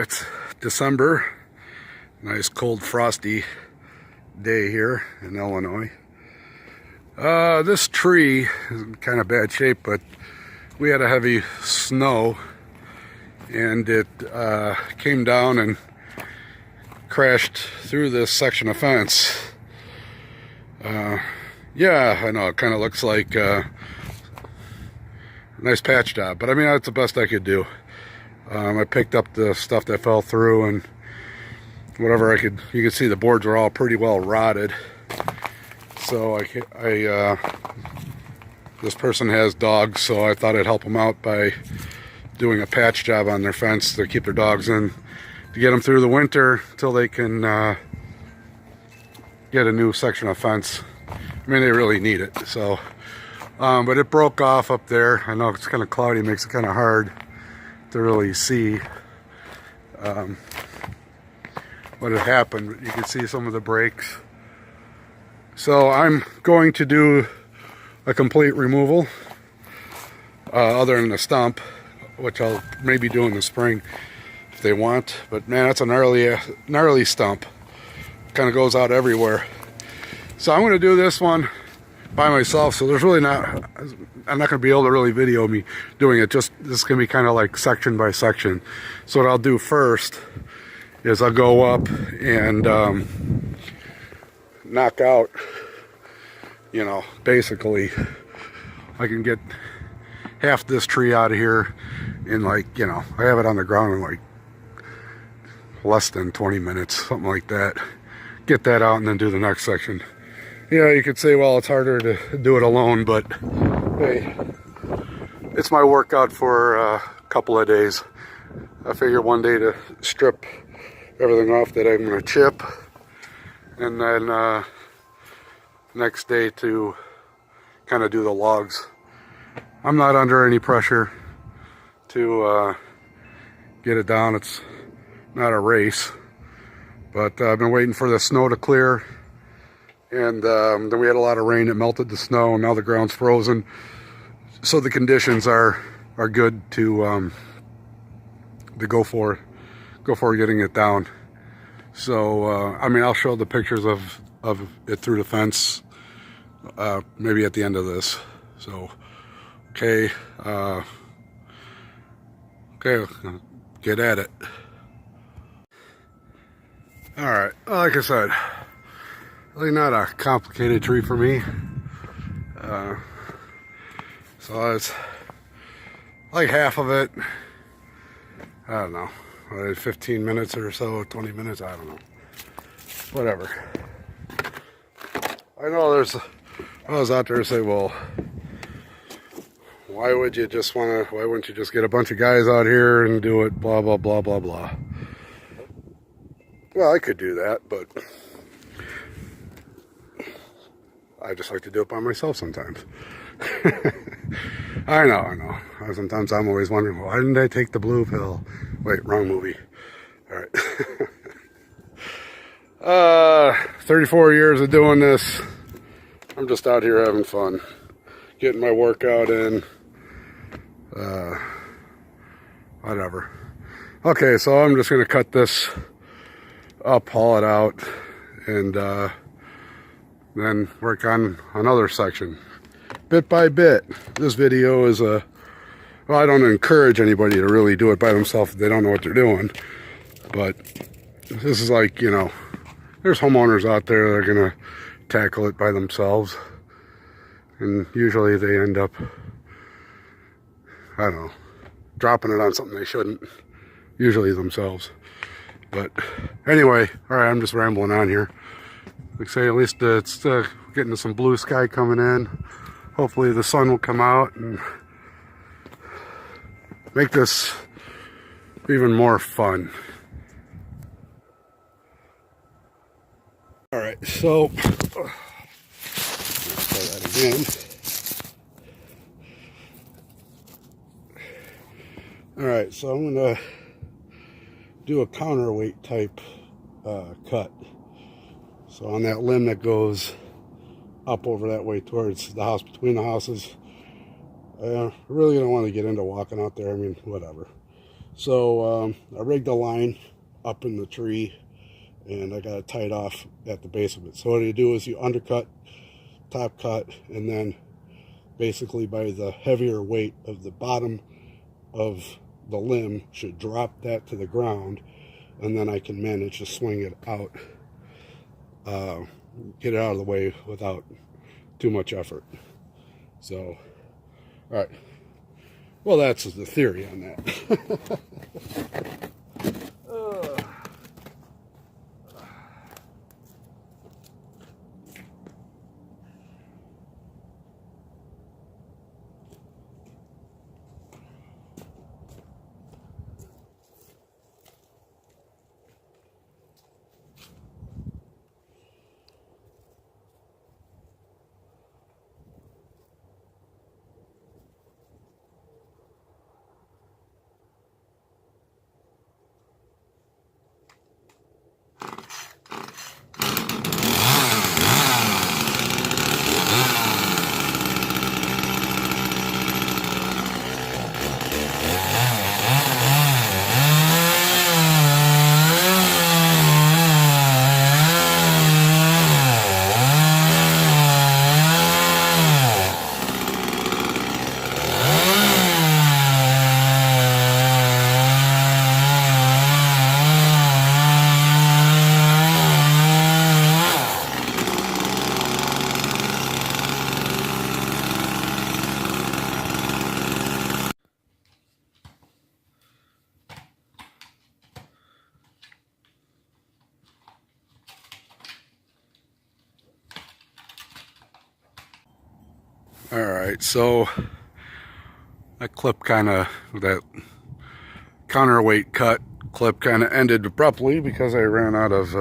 It's December. Nice cold frosty day here in Illinois. This tree is in kind of bad shape, but we had a heavy snow and it came down and crashed through this section of fence. Yeah, I know it kind of looks like a nice patch job, but I mean, that's the best I could do. I picked up the stuff that fell through and whatever I could. You can see the boards were all pretty well rotted. So this person has dogs, so I thought I'd help them out by doing a patch job on their fence to keep their dogs in, to get them through the winter till they can get a new section of fence. I mean, they really need it. So, but it broke off up there. I know it's kind of cloudy, makes it kind of hard to really see what had happened, but you can see some of the breaks. So I'm going to do a complete removal other than the stump, which I'll maybe do in the spring if they want. But man, that's a gnarly stump. Kind of goes out everywhere. So I'm going to do this one by myself, so there's really I'm not going to be able to really video me doing it. Just this is going to be kind of like section by section. So what I'll do first is I'll go up and knock out, you know, basically I can get half this tree out of here in, like, you know, I have it on the ground in like less than 20 minutes, something like that. Get that out and then do the next section. Yeah, you could say, well, it's harder to do it alone, but hey, it's my workout for a couple of days. I figure one day to strip everything off that I'm going to chip, and then next day to kind of do the logs. I'm not under any pressure to get it down. It's not a race, but I've been waiting for the snow to clear. And then we had a lot of rain that melted the snow, and now the ground's frozen. So the conditions are good to go for getting it down. So I mean, I'll show the pictures of it through the fence maybe at the end of this. So okay, get at it. All right, like I said, really not a complicated tree for me. So it's like half of it, I don't know, 15 minutes or so, 20 minutes, I don't know. Whatever. I know I was out there to say, well, why wouldn't you just get a bunch of guys out here and do it, blah, blah, blah, blah, blah. Well, I could do that, but I just like to do it by myself sometimes. I know. Sometimes I'm always wondering, why didn't I take the blue pill? Wait, wrong movie. All right. 34 years of doing this. I'm just out here having fun, getting my workout in. Whatever. Okay, so I'm just gonna cut this up, haul it out, and then work on another section bit by bit. This video is well, I don't encourage anybody to really do it by themselves if they don't know what they're doing, but this is like, you know, there's homeowners out there that are gonna tackle it by themselves, and usually they end up, I don't know, dropping it on something they shouldn't, usually themselves. But anyway, all right, I'm just rambling on here. Like I say, at least it's getting to some blue sky coming in. Hopefully the sun will come out and make this even more fun. All right, so let's try that again. All right, so I'm gonna do a counterweight type cut. So on that limb that goes up over that way towards the house, between the houses, I really don't want to get into walking out there. I mean, whatever. So I rigged a line up in the tree, and I got it tied off at the base of it. So what you do is you undercut, top cut, and then basically by the heavier weight of the bottom of the limb should drop that to the ground, and then I can manage to swing it out, get it out of the way without too much effort. So, all right. Well, that's the theory on that. All right, so that clip that counterweight cut clip kind of ended abruptly because I ran out of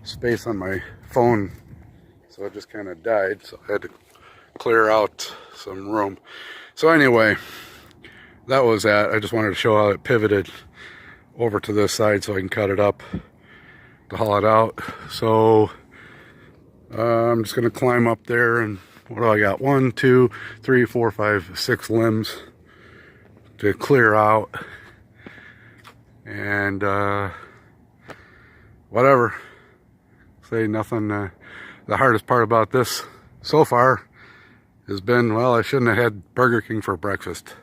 space on my phone, so it just kind of died. So I had to clear out some room. So anyway, that was that. I just wanted to show how it pivoted over to this side so I can cut it up to haul it out. So I'm just gonna climb up there, and what do I got? 1, 2, 3, 4, 5, 6 limbs to clear out, and whatever. Say nothing. The hardest part about this so far has been, well, I shouldn't have had Burger King for breakfast.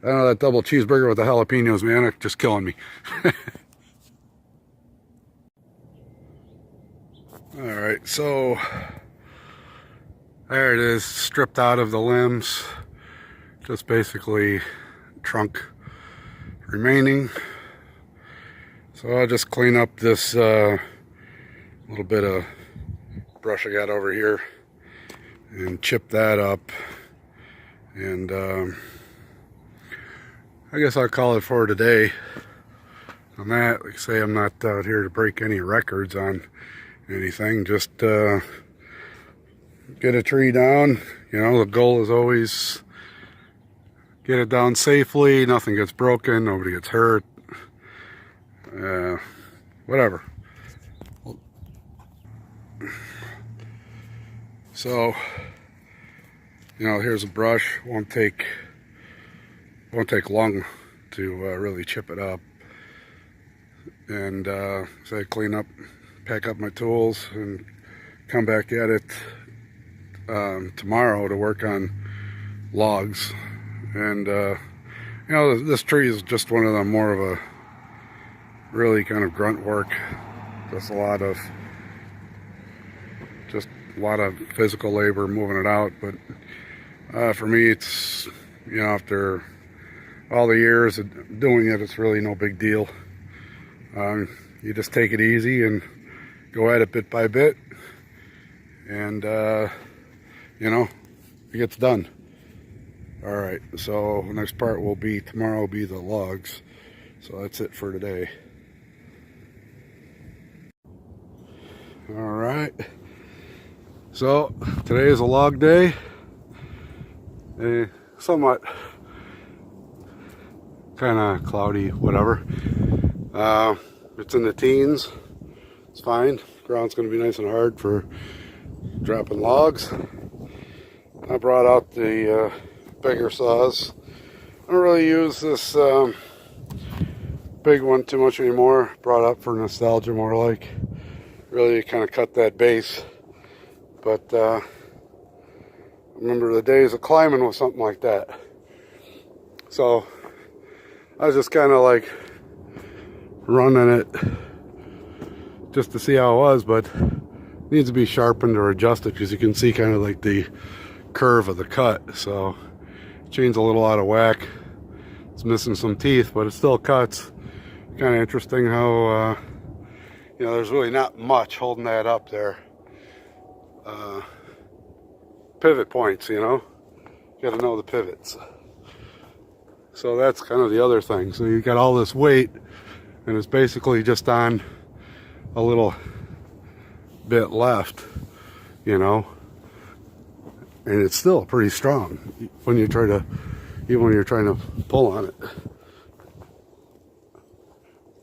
I don't know, that double cheeseburger with the jalapenos, man, it's just killing me. All right, so there it is, stripped out of the limbs, just basically trunk remaining. So I'll just clean up this little bit of brush I got over here and chip that up, and I guess I'll call it for today on that. Like I say, I'm not out here to break any records on anything, just get a tree down. You know, the goal is always get it down safely, nothing gets broken, nobody gets hurt, whatever. So, you know, here's a brush. Won't take long to really chip it up. And so I clean up, pack up my tools, and come back at it tomorrow to work on logs. And you know, this tree is just one of them, more of a really kind of grunt work. Just a lot of physical labor moving it out. But for me, it's, you know, after all the years of doing it, it's really no big deal. You just take it easy and go at it bit by bit, and you know, it gets done. All right, so the next part will be tomorrow, will be the logs. So that's it for today. All right, so today is a log day. Somewhat kind of cloudy, whatever. It's in the teens. It's fine. Ground's going to be nice and hard for dropping logs. I brought out the bigger saws. I don't really use this big one too much anymore. Brought up for nostalgia more like. Really kind of cut that base. But I remember the days of climbing with something like that. So I was just kind of like running it just to see how it was, but it needs to be sharpened or adjusted because you can see kind of like the curve of the cut. So chain's a little out of whack. It's missing some teeth, but it still cuts. Kind of interesting how you know, there's really not much holding that up there. Pivot points, you know, you got to know the pivots. So that's kind of the other thing. So you got all this weight, and it's basically just on a little bit left, you know, and it's still pretty strong when you try to, even when you're trying to pull on it,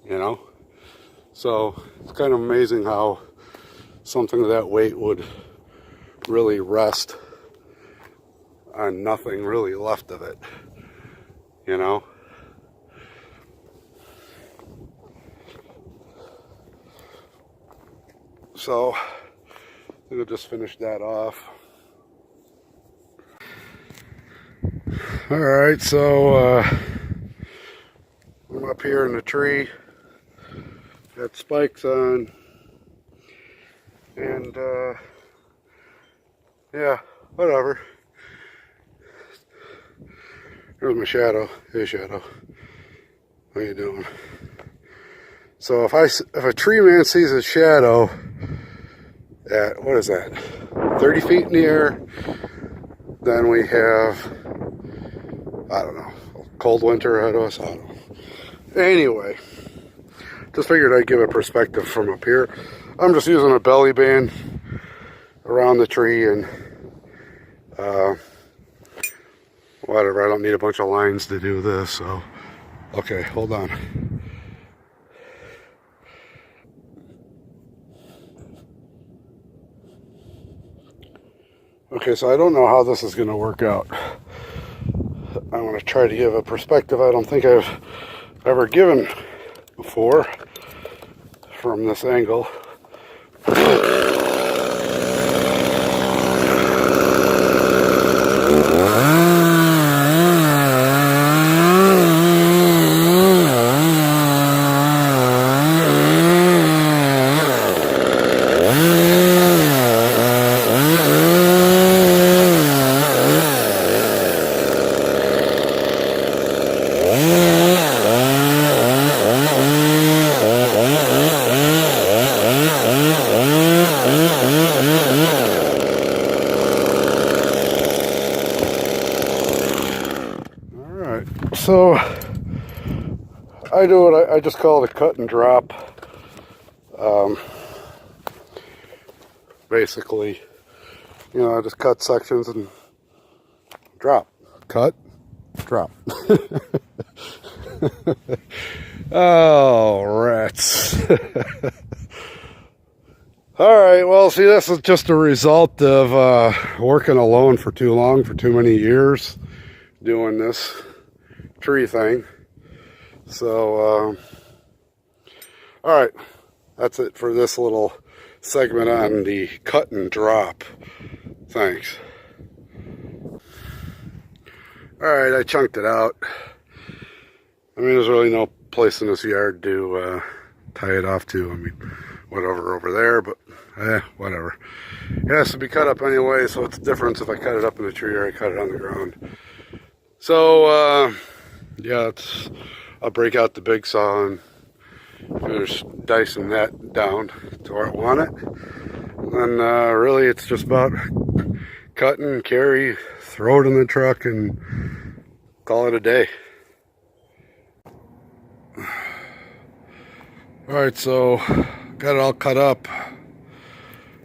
you know. So it's kind of amazing how something of that weight would really rest on nothing really left of it, you know. So I think I'll just finish that off. All right, so I'm up here in the tree, got spikes on, and yeah, whatever. There's my shadow. Hey, shadow. How you doing? So if a tree man sees a shadow at, what is that, 30 feet in the air, then we have, I don't know, cold winter ahead of us. I don't know. Anyway, just figured I'd give a perspective from up here. I'm just using a belly band around the tree and whatever. I don't need a bunch of lines to do this. So, okay, hold on. Okay, so I don't know how this is going to work out. I want to try to give a perspective I don't think I've ever given before from this angle. So I do what I just call it a cut and drop. Basically, you know, I just cut sections and drop. Cut, drop. Oh, rats. Alright, well, see, this is just a result of working alone for too long, for too many years, doing this tree thing. So alright, that's it for this little segment on the cut and drop. Thanks. Alright, I chunked it out. I mean, there's really no place in this yard to tie it off to. I mean, whatever over there, but whatever. It has to be cut up anyway, so what's the difference if I cut it up in a tree or I cut it on the ground? So yeah, I'll break out the big saw and finish dicing that down to where I want it. And really it's just about cut and carry, throw it in the truck and call it a day. Alright, so got it all cut up.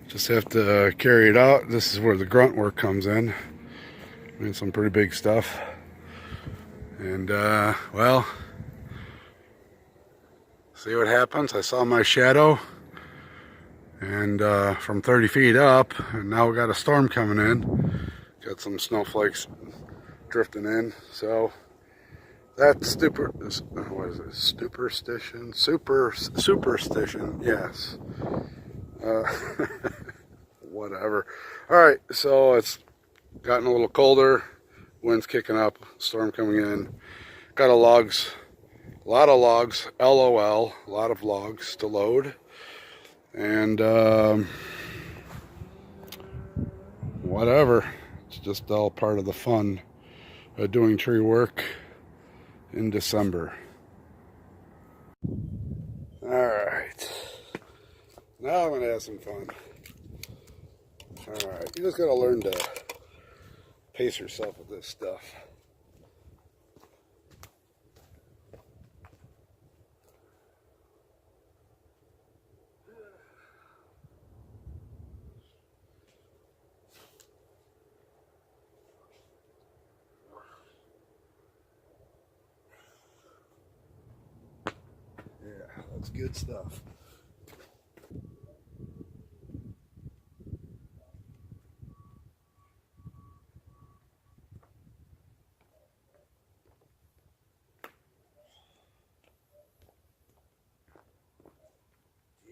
Just have to carry it out. This is where the grunt work comes in. I mean, some pretty big stuff. And well, see what happens. I saw my shadow, and from 30 feet up, and now we got a storm coming in. Got some snowflakes drifting in, so That's stupid. What is it? Superstition? Superstition. Yes. Uh, whatever. All right. So it's gotten a little colder. Wind's kicking up. Storm coming in. Got a lot of logs. LOL. A lot of logs to load. And whatever. It's just all part of the fun of doing tree work in December. Alright. Now I'm going to have some fun. Alright. You just got to learn to pace yourself with this stuff. Yeah, that's good stuff.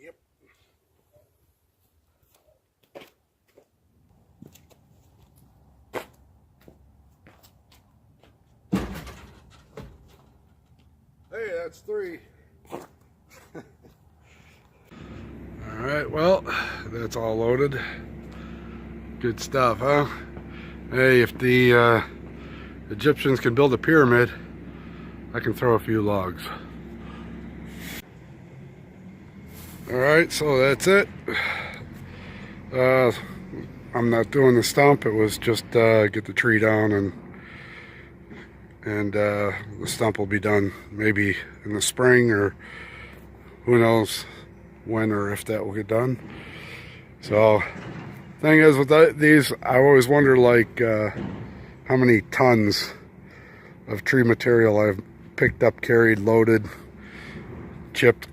Yep. Hey, that's 3. Alright, well, that's all loaded. Good stuff, huh? Hey, if the Egyptians can build a pyramid, I can throw a few logs. Alright, so that's it. I'm not doing the stump. It was just get the tree down, and the stump will be done maybe in the spring, or who knows when or if that will get done. So thing is with these, I always wonder like how many tons of tree material I've picked up, carried, loaded, chipped,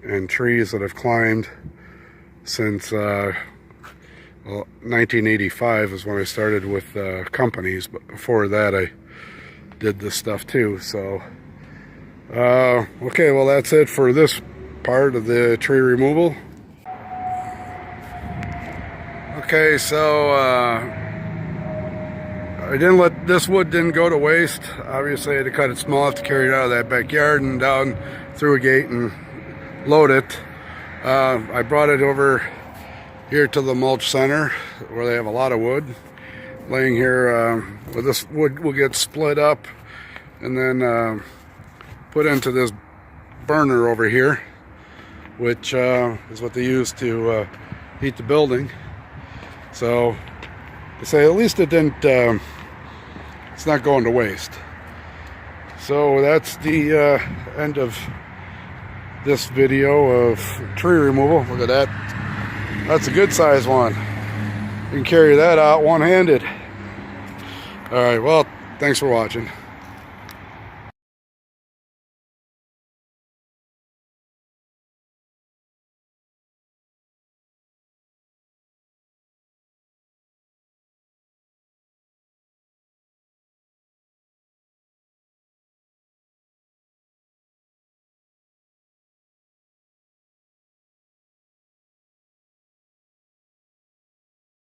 and trees that I've climbed since well, 1985 is when I started with companies, but before that I did this stuff too. So okay, well, that's it for this part of the tree removal. Okay, so I didn't let this wood didn't go to waste. Obviously I had to cut it small enough to carry it out of that backyard and down through a gate and load it. I brought it over here to the mulch center where they have a lot of wood laying here. Where this wood will get split up and then put into this burner over here, which is what they use to heat the building. So to say, at least it didn't, it's not going to waste. So that's the end of this video of tree removal. Look at that. That's a good size one. You can carry that out one-handed. All right, well, thanks for watching.